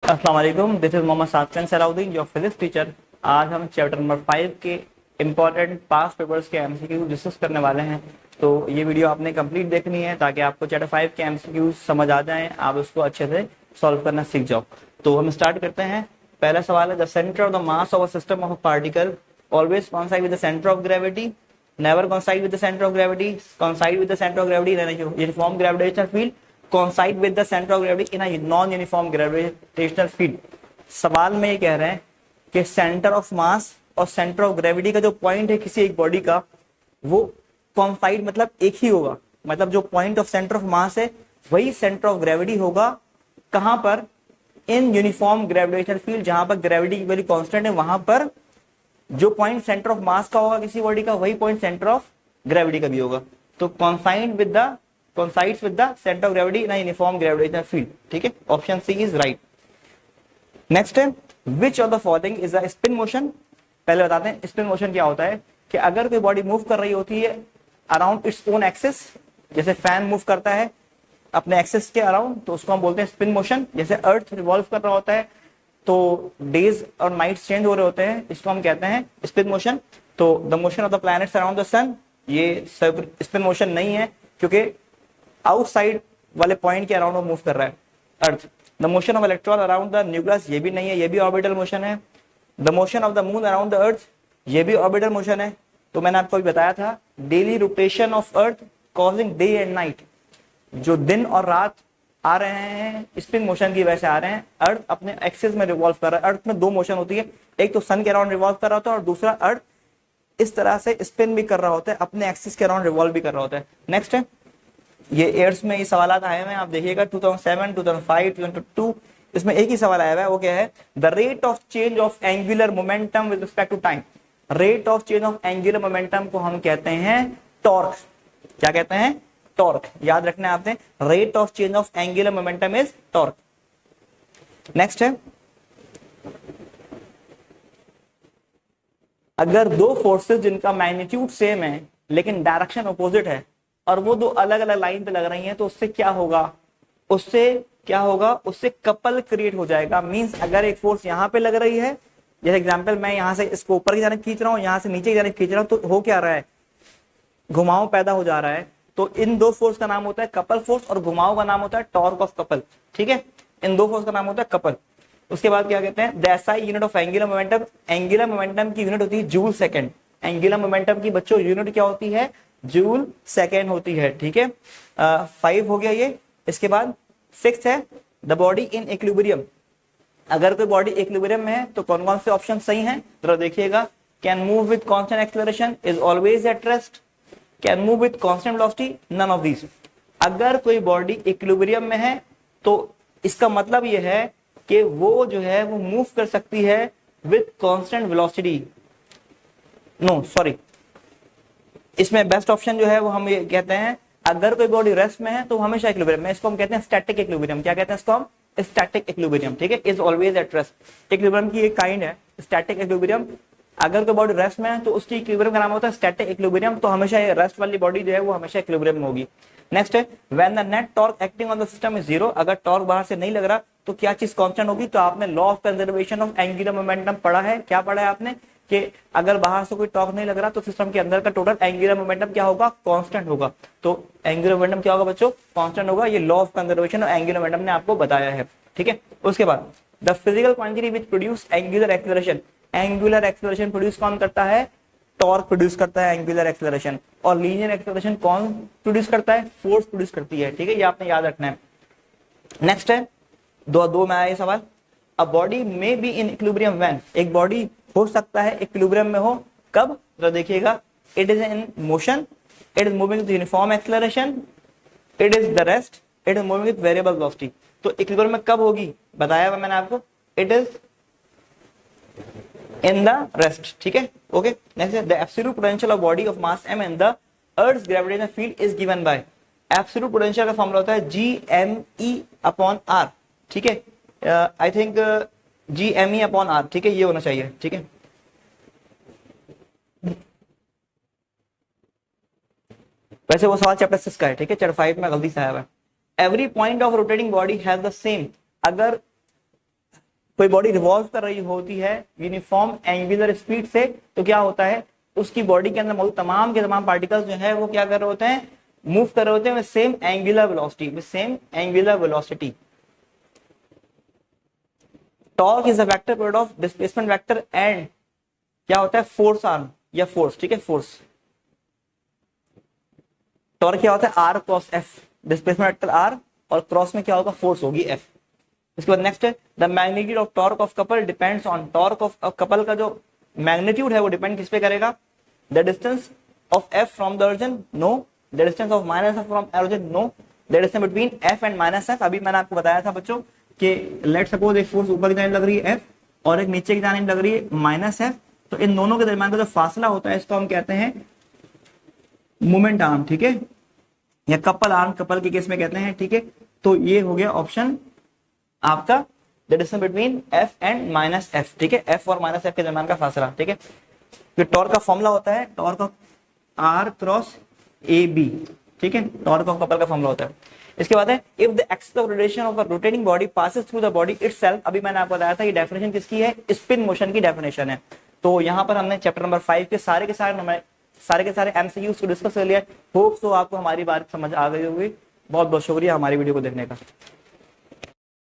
अस्सलाम वालेकुम, this is Mohammad Saqib Salahuddin, your physics teacher. आज हम चैप्टर नंबर 5 के इम्पॉर्टेंट पास्ट पेपर्स के एमसीक्यू डिस्कस करने वाले हैं। तो ये वीडियो आपने कंप्लीट देखनी है ताकि आपको चैप्टर 5 के एमसीक्यू समझ आ जाएं, आप उसको अच्छे से सॉल्व करना सीख जाओ। तो हम स्टार्ट करते हैं। पहला सवाल है, the centre of the mass of a system of a particle always कॉन्साइड with the centre of gravity, never कॉन्साइड with the centre of gravity, कॉन्साइड with the centre of gravity, uniform gravitational field, coincide with the center of gravity in a non-uniform gravitational field। सवाल में ये कह रहे हैं कि centre of mass और centre of gravity का जो पॉइंट है किसी एक बॉडी का, वो कॉन्साइड मतलब एक ही होगा। मतलब जो point of centre of mass है वही सेंटर ऑफ ग्रेविटी होगा। कहां पर? इन यूनिफॉर्म ग्रेविटेशनल फील्ड, जहां पर ग्रेविटी की वैल्यू कांस्टेंट है, वहां पर जो पॉइंट सेंटर ऑफ मास का होगा किसी बॉडी का, वही पॉइंट सेंटर ऑफ ग्रेविटी का भी होगा। तो coincides with the center of gravity in a uniform gravitational field। ठीक है, option C is right. Next है, which of the following is a spin motion। पहले बताते हैं स्पिन मोशन क्या होता है। कि अगर कोई बॉडी मूव कर रही होती है अराउंड इट्स ओन एक्सिस, जैसे फैन मूव करता है अपने एक्सिस के अराउंड, तो उसको हम बोलते हैं स्पिन मोशन। जैसे अर्थ रिवॉल्व कर रहा होता है तो डेज और नाइट्स चेंज हो रहे होते हैं, इसको हम कहते हैं स्पिन मोशन। तो the motion of the planets around the sun, ये स्पिन मोशन नहीं है, क्योंकि आउटसाइड वाले पॉइंट के अराउंड वो मूव कर रहा है earth. The motion of electron around the nucleus, ये भी नहीं है, ये भी ऑर्बिटल मोशन है। The motion of the moon around the earth, ये भी ऑर्बिटल मोशन है। तो मैंने आपको बताया था, daily rotation of earth causing day and night, जो दिन और रात आ रहे हैं स्पिन मोशन की वजह से आ रहे हैं। अर्थ अपने एक्सिस में रिवॉल्व कर रहा है। अर्थ में दो मोशन होती है, एक तो सन के अराउंड रिवॉल्व कर रहा होता है और दूसरा अर्थ इस तरह से स्पिन भी कर रहा होता है, अपने एक्सिस के अराउंड रिवॉल्व भी कर रहा होता है। नेक्स्ट है, ये एयर्स में ये सवाल आए हैं, आप देखिएगा 2007, 2005, 2002, इसमें एक ही सवाल आया हुआ है। वो क्या है? The rate of change of angular momentum with respect to time. Rate of change of angular momentum को हम कहते हैं टॉर्क। क्या कहते हैं? टॉर्क। याद रखना है आपने, rate of change of angular momentum is torque. Next है, अगर दो फोर्सेस जिनका मैग्नीट्यूड सेम है लेकिन डायरेक्शन अपोजिट है और वो दो अलग अलग लाइन पे लग रही हैं, तो उससे क्या होगा? उससे कपल क्रिएट हो जाएगा। मींस अगर एक फोर्स यहां पे लग रही है, जैसे एग्जांपल मैं यहां से इसको ऊपर की जानिब खींच रहा हूं, यहां से नीचे की जानिब खींच रहा हूं, तो हो क्या रहा है? घुमाव पैदा हो जा रहा है। तो इन दो फोर्स का नाम होता है कपल फोर्स और घुमाव का नाम होता है टॉर्क ऑफ कपल। ठीक है, इन दो फोर्स का नाम होता है कपल। उसके बाद क्या कहते हैं? The SI unit of angular momentum. Angular momentum की यूनिट होती है जूल सेकंड। एंगुलर मोमेंटम की बच्चों यूनिट क्या होती है? जूल सेकेंड होती है। ठीक है, 5 हो गया ये। इसके बाद 6 है, द बॉडी इन इक्विलिब्रियम। अगर कोई बॉडी इक्विलिब्रियम में है तो कौन कौन से ऑप्शन सही हैं जरा देखिएगा। Can move with constant acceleration, is always at rest, can move with constant velocity, none of these. अगर कोई बॉडी इक्विलिब्रियम में है तो इसका मतलब यह है कि वो जो है वो मूव कर सकती है with constant velocity. No sorry, इसमें बेस्ट ऑप्शन जो है वो हम ये कहते हैं, अगर कोई बॉडी रेस्ट में है तो हमेशा इक्विलिब्रियम में। इसको हम कहते हैं स्टैटिक इक्विलिब्रियम। क्या कहते हैं इसको हम? Static equilibrium. ठीक है, is always at rest. Equilibrium की एक काइंड है स्टैटिक इक्विलिब्रियम। अगर कोई बॉडी रेस्ट में है तो उसकी इक्विलिब्रियम का नाम होता है स्टैटिक इक्विलिब्रियम। तो हमेशा ये रेस्ट वाली बॉडी जो है वो हमेशा इक्विलिब्रियम में होगी। नेक्स्ट है, when the net torque acting on the system is 0। अगर टॉर्क बाहर से नहीं लग रहा तो क्या चीज कांस्टेंट होगी? तो आपने law of conservation of angular momentum पढ़ा है। क्या पढ़ा है आपने? कि अगर बाहर से कोई टॉर्क नहीं लग रहा तो सिस्टम के अंदर का टोटल एंगुलर मोमेंटम क्या होगा? कांस्टेंट होगा। तो एंगुलर मोमेंटम क्या होगा बच्चों? कांस्टेंट होगा। ये law of conservation of angular momentum ने आपको बताया है। ठीक है, उसके बाद the physical quantity which produce angular acceleration. Angular acceleration produce कौन करता है? टॉर्क प्रोड्यूस करता है एंगुलर एक्सेलरेशन। और लीनियर एक्सेलरेशन कौन प्रोड्यूस करता है? फोर्स प्रोड्यूस करती है। ठीक है, ये आपने याद रखना है। नेक्स्ट है, दो में आया सवाल, अ बॉडी में बी इन इक्विलिब्रियम व्हेन। एक बॉडी हो सकता है इक्विलिब्रियम में हो, कब? तो देखिएगा, it is in motion, it is moving with uniform acceleration, it is the rest, it is moving with variable velocity. तो इक्विलिब्रियम में कब होगी? बताया मैंने आपको, it is in the rest. ठीक है, ओके। नेक्स्ट है, the absolute potential of body of mass m in the earth gravitational field is given by. Absolute potential का फॉर्मूला होता है GME/r। ठीक है, आई थिंक GME/r। ठीक है, ये होना चाहिए। ठीक है, वैसे वो सवाल चैप्टर 6 का है। ठीक है, चैप्टर 5 में गलती से आया हुआ है। Every point of rotating body has the same. अगर कोई बॉडी रिवॉल्व कर रही होती है यूनिफॉर्म एंगुलर स्पीड से, तो क्या होता है, उसकी बॉडी के अंदर मौजूद तमाम के तमाम पार्टिकल्स जो है वो क्या कर रहे होते हैं, मूव कर रहे होते हैं same angular velocity. Torque is a vector product of displacement vector and क्या होता है, फोर्स आर्म या फोर्स, ठीक है, फोर्स। टॉर्क क्या होता है, r cross F, displacement vector r और क्रॉस में क्या होगा, फोर्स होगी एफ। इसके बाद नेक्स्ट है the magnitude of torque of couple depends on, torque of couple का जो मैग्नीट्यूड है वो डिपेंड किस पे करेगा, the distance of F from the origin, no, the distance of minus F from origin, no, the distance between F and minus F. अभी मैंने आपको बताया था बच्चों कि लेट सपोज एक फोर्स ऊपर की जाने लग रही है एफ और एक नीचे की जाने लग रही है माइनस एफ, तो इन दोनों के दरमियान का जो फासला होता है इसको हम कहते हैं मोमेंट आर्म, ठीक है, या कपल आर्म, कपल के केस में कहते हैं, ठीक है। तो ये हो गया ऑप्शन आपका, the distance between F and minus F, ठीक है, एफ और माइनस एफ के दरमियान का फासला, ठीक है। तो टॉर्क का फॉर्मूला होता है torque of r cross a b, ठीक है, टॉर्क ऑफ कपल का फॉर्मूला होता है। इसके बाद है if the axis of rotation of a rotating body passes through the body itself, अभी मैंने आपको बताया था ये डेफिनेशन किसकी है, स्पिन मोशन की डेफिनेशन है। तो यहाँ पर हमने चैप्टर नंबर 5 के सारे के सारे एमसीक्यूज को डिस्कस कर लिया। होप सो आपको हमारी बात समझ आ गई होगी। बहुत बहुत शुक्रिया हमारी वीडियो को देखने का।